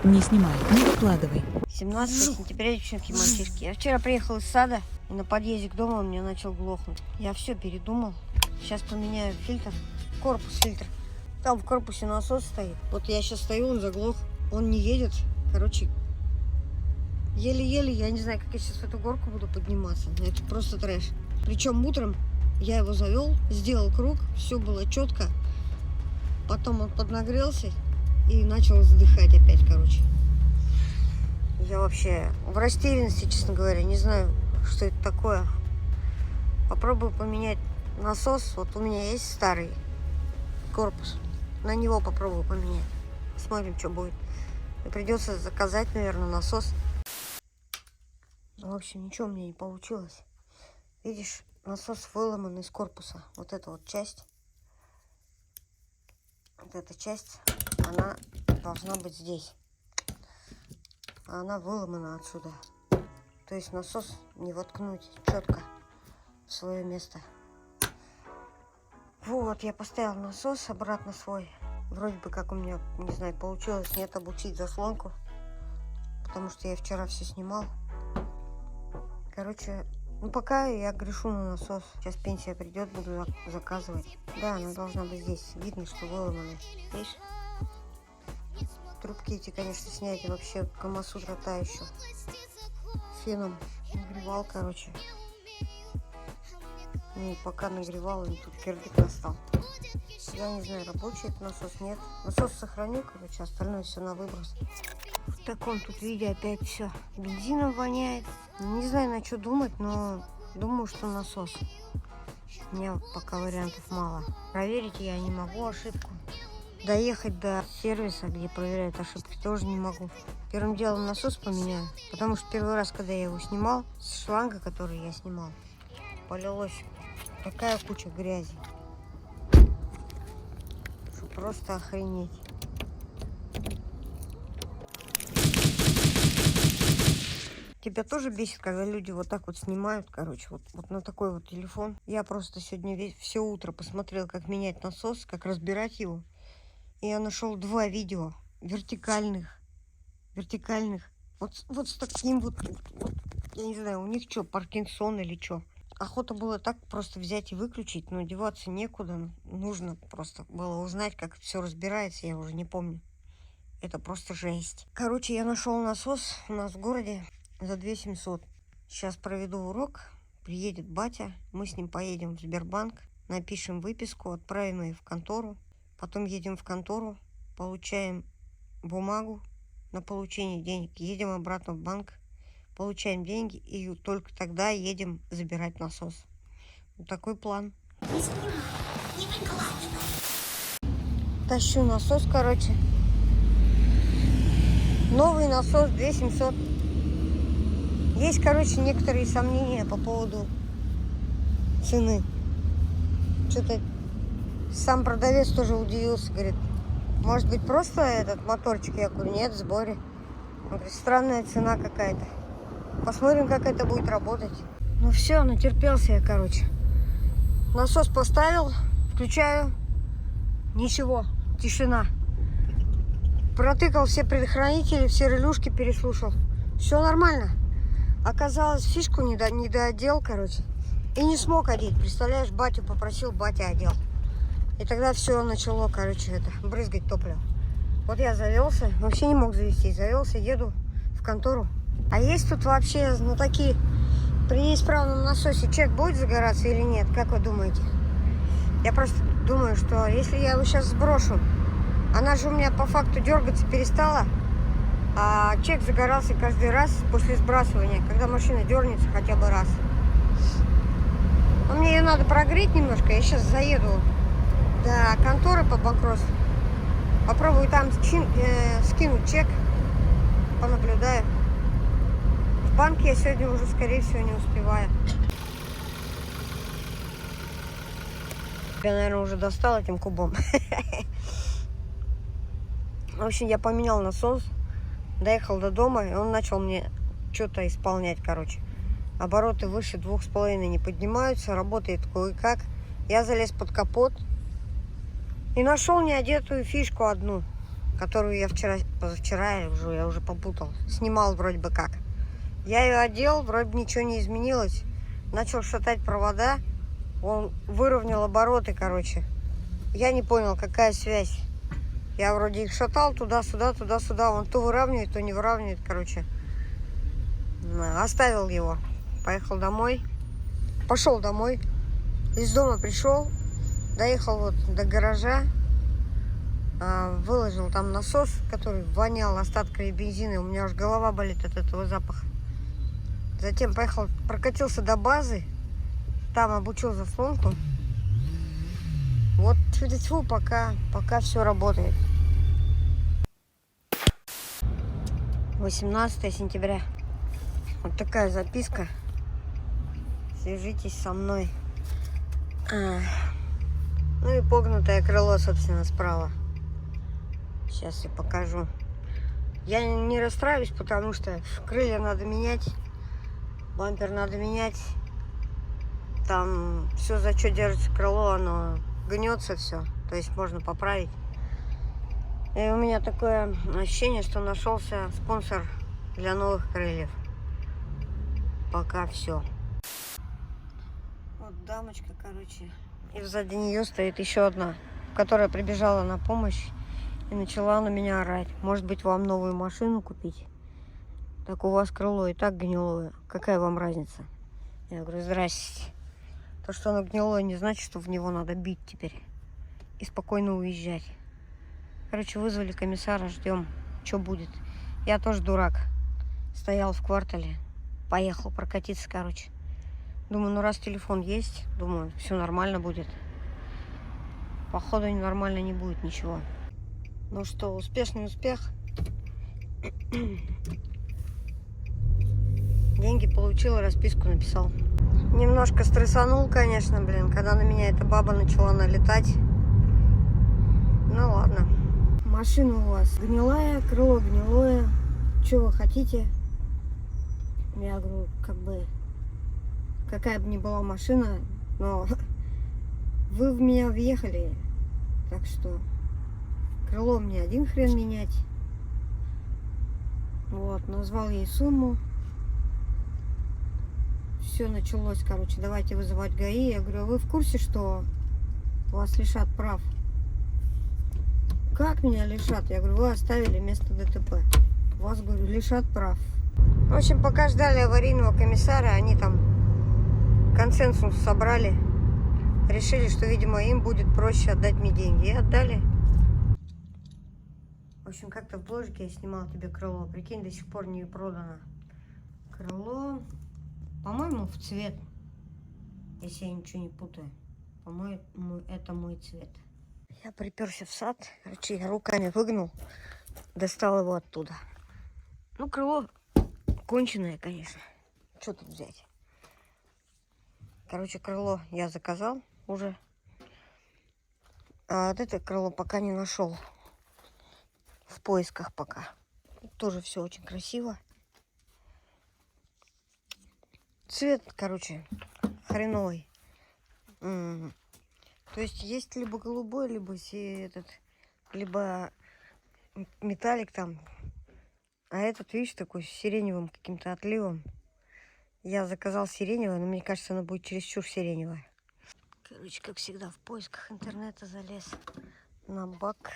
Не снимай, не выкладывай. 17 сентября, девчонки, мальчишки. Я вчера приехал из сада, и на подъезде к дому он мне начал глохнуть. Я все передумал. Сейчас поменяю фильтр, фильтр. Там в корпусе насос стоит. Вот я сейчас стою, он заглох. Он не едет. Короче, еле-еле, я не знаю, как я сейчас в эту горку буду подниматься. Это просто трэш. Причем утром я его завел, сделал круг, все было четко. Потом он поднагрелся и начал вздыхать опять, короче. Я вообще в растерянности, честно говоря, не знаю, что это такое. Попробую поменять насос. Вот у меня есть старый корпус. На него попробую поменять. Смотрим, что будет. И придется заказать, наверное, насос. В общем, ничего у меня не получилось. Видишь, насос выломан из корпуса. Вот эта вот часть. Вот эта часть, она должна быть здесь. А она выломана отсюда. То есть насос не воткнуть четко в свое место. Вот, я поставил насос обратно свой. Вроде бы как у меня, не знаю, получилось, нет, обучить заслонку. Потому что я вчера все снимал. Короче, ну пока я грешу на насос. Сейчас пенсия придет, буду заказывать. Да, она должна быть здесь. Видно, что выломана. Видишь? Трубки эти, конечно, снять. И вообще камасутра та еще. Феном нагревал, короче. Ну, пока нагревал, и тут кирдык настал. Я не знаю, рабочий этот насос, нет. Насос сохраню, короче, остальное все на выброс. В таком тут виде опять все. Бензином воняет. Не знаю, на что думать, но думаю, что насос. У меня пока вариантов мало. Проверить я не могу ошибку. Доехать до сервиса, где проверяют ошибки, тоже не могу. Первым делом насос поменяю. Потому что первый раз, когда я его снимал, с шланга, который я снимал, полилось такая куча грязи, что просто охренеть. Тебя тоже бесит, когда люди вот так вот снимают, короче, вот на такой вот телефон. Я просто сегодня все утро посмотрел, как менять насос, как разбирать его. И я нашел 2 видео вертикальных. Вот с таким вот, я не знаю, у них что, Паркинсон или что. Охота было так просто взять и выключить, но деваться некуда. Нужно просто было узнать, как все разбирается, я уже не помню. Это просто жесть. Короче, я нашел насос у нас в городе за 2700. Сейчас проведу урок, приедет батя, мы с ним поедем в Сбербанк, напишем выписку, отправим ее в контору. Потом едем в контору, получаем бумагу на получение денег, едем обратно в банк, получаем деньги и только тогда едем забирать насос. Вот такой план. Тащу насос, короче. Новый насос 2700. Есть, короче, некоторые сомнения по поводу цены. Что-то сам продавец тоже удивился, говорит, может быть просто этот моторчик? Я говорю, нет, в сборе. Он говорит, странная цена какая-то. Посмотрим, как это будет работать. Ну все, натерпелся я, короче. Насос поставил, включаю. Ничего, тишина. Протыкал все предохранители, все релюшки переслушал. Все нормально. Оказалось, фишку не доодел, короче. И не смог одеть. Представляешь, батю попросил, батя одел. И тогда все начало, короче, брызгать топливо. Вот я завелся, вообще не мог завести. Завелся, еду в контору. А есть тут вообще, ну, такие, при неисправном насосе чек будет загораться или нет? Как вы думаете? Я просто думаю, что если я его сейчас сброшу, она же у меня по факту дергаться перестала, а чек загорался каждый раз после сбрасывания, когда машина дернется хотя бы раз. Но мне ее надо прогреть немножко, я сейчас заеду до конторы по банкротству. Попробую там скинуть чек, понаблюдаю. В банк я сегодня уже, скорее всего, не успеваю. Я, наверное, уже достал этим кубом. В общем, я поменял насос, доехал до дома, и он начал мне что-то исполнять, короче. Обороты выше 2,5 не поднимаются, работает кое-как. Я залез под капот и нашел неодетую фишку одну. которую я позавчера я уже попутал, снимал вроде бы как. Я ее одел, вроде бы ничего не изменилось. Начал шатать провода, он выровнял обороты, короче. Я не понял, какая связь. Я вроде их шатал туда-сюда, туда-сюда. Он то выравнивает, то не выравнивает, короче. Оставил его. Поехал домой. Пошел домой. Из дома пришел. Доехал вот до гаража. Выложил там насос, который вонял остатками бензина. У меня уж голова болит от этого запаха. Затем поехал, прокатился до базы. Там обучил заслонку. Вот тьфу-тьфу, пока все работает. 18 сентября. Вот такая записка. Свяжитесь со мной. Ну и погнутое крыло, собственно, справа. Сейчас я покажу. Я не расстраиваюсь, потому что крылья надо менять. Бампер надо менять. Там все, за что держится крыло, оно гнется все. То есть можно поправить. И у меня такое ощущение, что нашелся спонсор для новых крыльев. Пока все. Вот дамочка, короче. И сзади нее стоит еще одна, которая прибежала на помощь и начала на меня орать. Может быть, вам новую машину купить? Так у вас крыло и так гнилое. Какая вам разница? Я говорю, здрасте. То, что оно гнилое, не значит, что в него надо бить теперь. И спокойно уезжать. Короче, вызвали комиссара, ждем, что будет. Я тоже дурак. Стоял в квартале. Поехал прокатиться, короче. Думаю, ну раз телефон есть, думаю, все нормально будет. Походу, нормально не будет ничего. Ну что, успешный успех. Деньги получил, расписку написал. Немножко стрессанул, конечно, блин, когда на меня эта баба начала налетать. Ну ладно. Машина у вас гнилая, крыло гнилое. Что вы хотите? Я говорю, как бы, какая бы ни была машина, но вы в меня въехали. Так что крыло мне один хрен менять. Вот, назвал ей сумму. Все началось, короче, давайте вызывать ГАИ. Я говорю, вы в курсе, что вас лишат прав? Как меня лишат? Я говорю, вы оставили место ДТП. Вас, говорю, лишат прав. В общем, пока ждали аварийного комиссара, они там консенсус собрали. Решили, что, видимо, им будет проще отдать мне деньги. И отдали. В общем, как-то в бложике я снимала тебе крыло. Прикинь, до сих пор не продано. Крыло, по-моему, в цвет. Если я ничего не путаю. По-моему, это мой цвет. Я приперся в сад. Короче, я руками выгнул. Достал его оттуда. Ну, крыло конченое, конечно. Что тут взять? Короче, крыло я заказал уже. А вот это крыло пока не нашел. В поисках пока. Тут тоже все очень красиво. Цвет, короче, хреновый. То есть есть либо голубой, либо либо металлик там. А этот, видишь, такой с сиреневым каким-то отливом. Я заказал сиреневое, но мне кажется, оно будет чересчур сиреневое. Короче, как всегда, в поисках интернета залез на бак.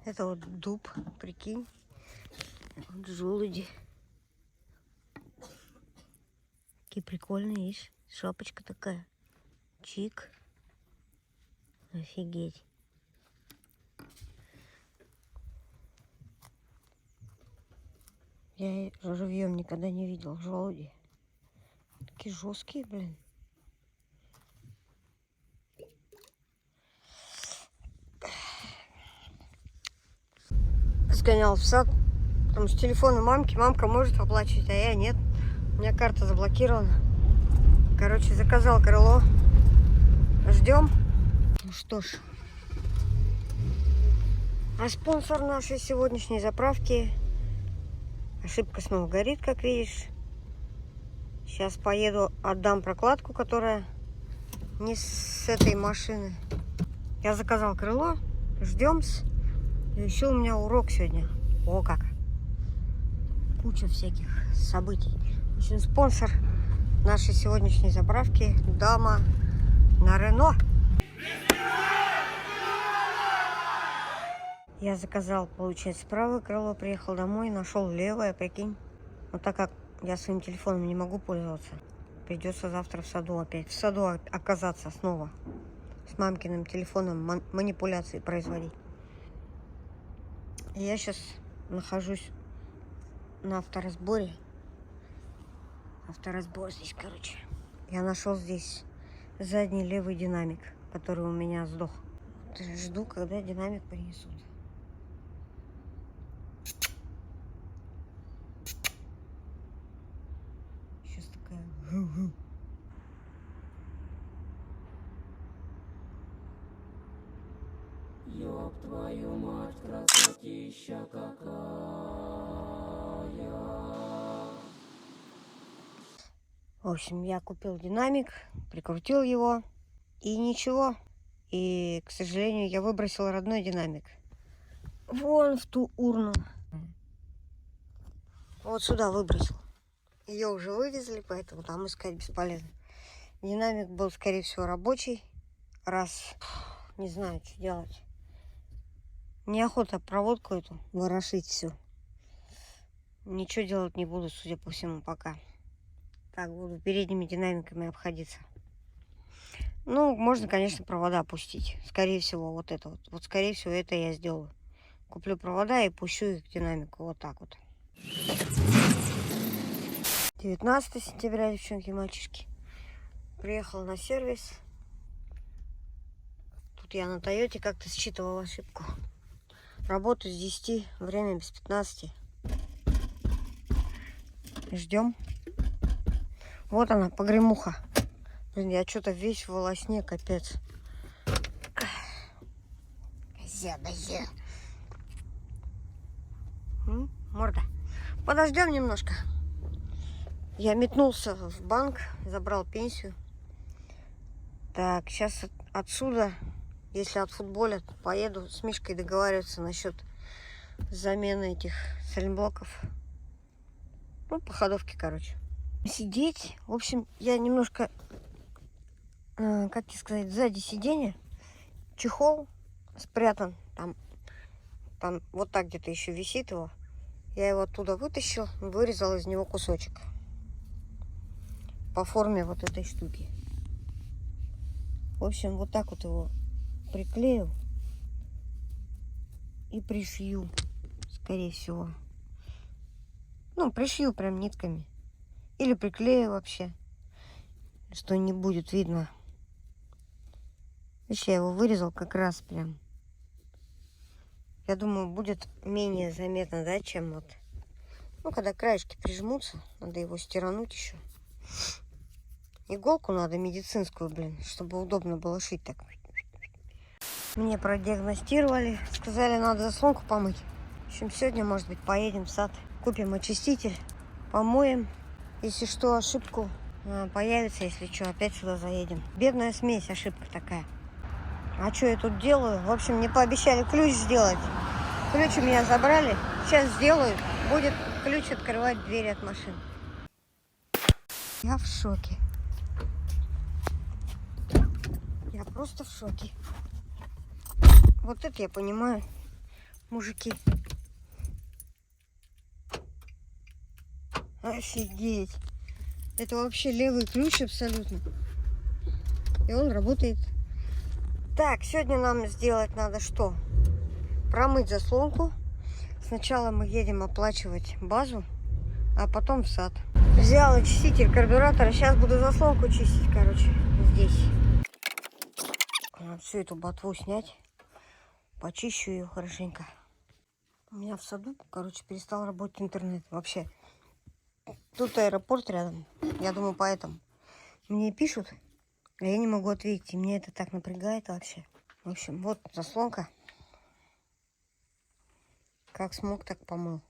Это вот дуб, прикинь. Вот желуди. Какие прикольные, видишь? Шапочка такая. Чик. Офигеть. Я живьем никогда не видел желуди. Такие жесткие, блин. Сгонял в сад. Потому что телефон у мамки. Мамка может оплачивать, а я нет. У меня карта заблокирована. Короче, заказал крыло. Ждем. Ну что ж. А спонсор нашей сегодняшней заправки. Ошибка снова горит, как видишь. Сейчас поеду, отдам прокладку, которая не с этой машины. Я заказал крыло. ждем. И еще у меня урок сегодня. О, как! Куча всяких событий. В общем, спонсор нашей сегодняшней заправки — дама на Рено. Я заказал, получается, правое крыло, приехал домой, нашел левое, прикинь. Но так как я своим телефоном не могу пользоваться, придется завтра в саду опять. В саду оказаться снова. С мамкиным телефоном манипуляции производить. И я сейчас нахожусь на авторазборе. Авторазбор здесь, короче. Я нашел здесь задний левый динамик, который у меня сдох. Жду, когда динамик принесут. Сейчас такая... Ёб твою мать, красотища какая. В общем, я купил динамик, прикрутил его, и ничего. И, к сожалению, я выбросил родной динамик. Вон в ту урну. Вот сюда выбросил. Ее уже вывезли, поэтому там искать бесполезно. Динамик был, скорее всего, рабочий. Раз, не знаю, что делать. Неохота проводку эту ворошить все. Ничего делать не буду, судя по всему, пока. Так, буду передними динамиками обходиться. Ну, можно, конечно, провода пустить. Скорее всего, вот это вот. Вот, скорее всего, это я сделаю. Куплю провода и пущу их к динамику. Вот так вот. 19 сентября, девчонки и мальчишки. Приехал на сервис. Тут я на Тойоте как-то считывал ошибку. Работаю с 10, время без 15. Ждем. Вот она, погремуха. Блин, я что-то весь в волосне, капец. Базя. Морда. Подождем немножко. Я метнулся в банк, забрал пенсию. Так, сейчас отсюда, если отфутболят, поеду с Мишкой договариваться насчет замены этих сайлентблоков. Ну, по ходовке, короче. Сидеть. В общем, я немножко, как тебе сказать, сзади сиденья. Чехол спрятан. Там вот так где-то еще висит его. Я его оттуда вытащил, вырезал из него кусочек. По форме вот этой штуки. В общем, вот так вот его приклеил. И пришью, скорее всего. Ну, пришью прям нитками. Или приклею вообще, что не будет видно. Видишь, я его вырезал как раз прям. Я думаю, будет менее заметно, да, чем вот. Ну, когда краешки прижмутся, надо его стирануть еще. Иголку надо медицинскую, блин, чтобы удобно было шить так. Мне продиагностировали, сказали, надо заслонку помыть. В общем, сегодня, может быть, поедем в сад, купим очиститель, помоем. Если что, ошибку появится, если что, опять сюда заедем. Бедная смесь, ошибка такая. А что я тут делаю? В общем, мне пообещали ключ сделать. Ключ у меня забрали. Сейчас сделаю. Будет ключ открывать двери от машин. Я в шоке. Я просто в шоке. Вот это я понимаю, мужики. Офигеть. Это вообще левый ключ абсолютно. И он работает. Так, сегодня нам сделать надо что? Промыть заслонку. Сначала мы едем оплачивать базу, а потом в сад. Взял очиститель карбюратора. Сейчас буду заслонку чистить, короче, здесь. Надо всю эту ботву снять. Почищу ее хорошенько. У меня в саду, короче, перестал работать интернет. Вообще. Тут аэропорт рядом. Я думаю, поэтому. Мне пишут, а я не могу ответить. И мне это так напрягает вообще. В общем, вот заслонка. Как смог, так помыл.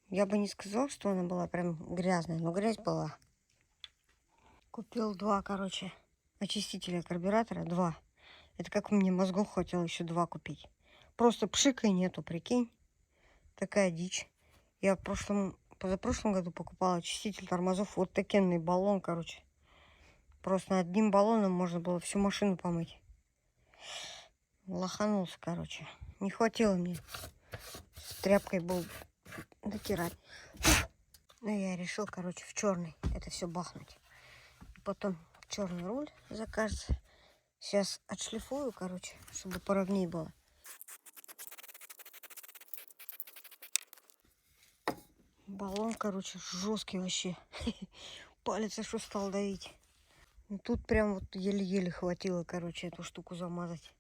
Я бы не сказала, что она была прям грязная, но грязь была. Купил два, короче, очистителя карбюратора 2. Это как мне мозгов хватило еще 2 купить. Просто пшика и нету, прикинь. Такая дичь. Я позапрошлом году покупала очиститель тормозов. Вот такенный баллон, короче. Просто одним баллоном можно было всю машину помыть. Лоханулся, короче. Не хватило мне. С тряпкой был дотирать. Ну, я решил, короче, в черный это все бахнуть. Потом черный руль закажется. Сейчас отшлифую, короче, чтобы поровнее было. Баллон, короче, жесткий вообще. Палец аж устал давить. Ну, тут прям вот еле-еле хватило, короче, эту штуку замазать.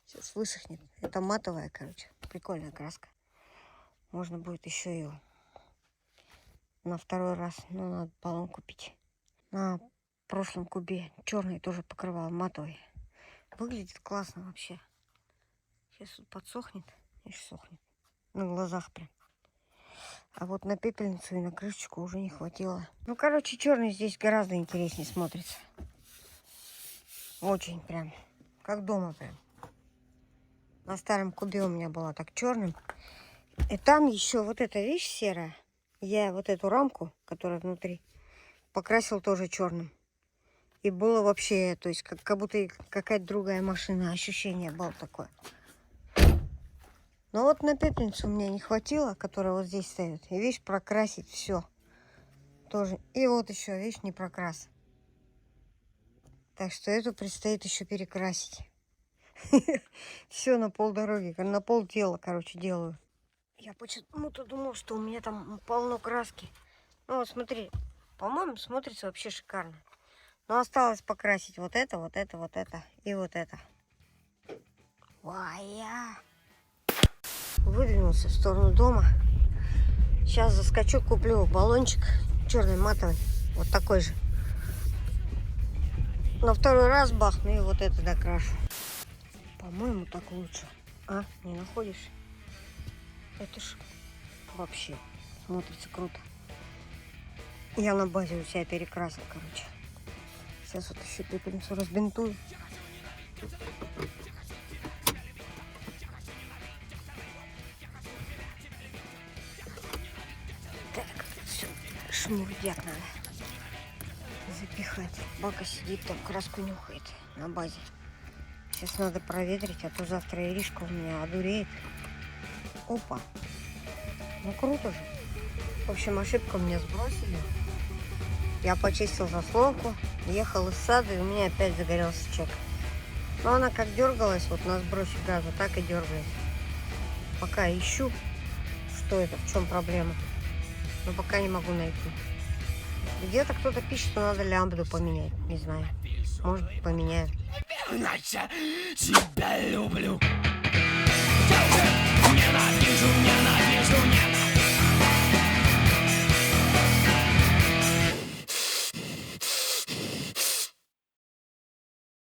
Сейчас высохнет. Это матовая, короче. Прикольная краска. Можно будет еще ее на второй раз. Но надо баллон купить. На прошлом кубе черный тоже покрывал матовый. Выглядит классно вообще. Сейчас вот подсохнет. И сохнет. На глазах прям. А вот на пепельницу и на крышечку уже не хватило. Ну, короче, черный здесь гораздо интереснее смотрится. Очень прям. Как дома прям. На старом кубе у меня была так черным. И там еще вот эта вещь серая. Я вот эту рамку, которая внутри, покрасил тоже черным. И было вообще, то есть, как будто какая-то другая машина. Ощущение было такое. Но вот на пепельницу у меня не хватило, которая вот здесь стоит. И видишь, прокрасить все. Тоже. И вот еще, видишь, не прокрас. Так что эту предстоит еще перекрасить. Все на полдороги, на полтела, короче, делаю. Я почему-то думал, что у меня там полно краски. Ну вот смотри, по-моему, смотрится вообще шикарно. Но осталось покрасить вот это, вот это, вот это и вот это. Вая! Выдвинулся в сторону дома. Сейчас заскочу, куплю баллончик черный матовый. Вот такой же. На второй раз бахну и вот это докрашу. По-моему, так лучше. А, не находишь? Это ж вообще смотрится круто. Я на базе у себя перекрасил, короче. Сейчас вот еще пепельницу разбинтую. Так, все, шмурдяк надо запихать. Бака сидит там, краску нюхает на базе. Сейчас надо проветрить, а то завтра Иришка у меня одуреет. Опа. Ну круто же. В общем, ошибку меня сбросили. Я почистил заслонку, ехал из сада, и у меня опять загорелся чек. Но она как дергалась вот на сбросе газа, так и дергается. Пока ищу, что это, в чем проблема. Но пока не могу найти. Где-то кто-то пишет, что надо лямбду поменять. Не знаю. Может быть, поменяю. Настя, тебя люблю. Ненавижу, ненавижу, ненавижу.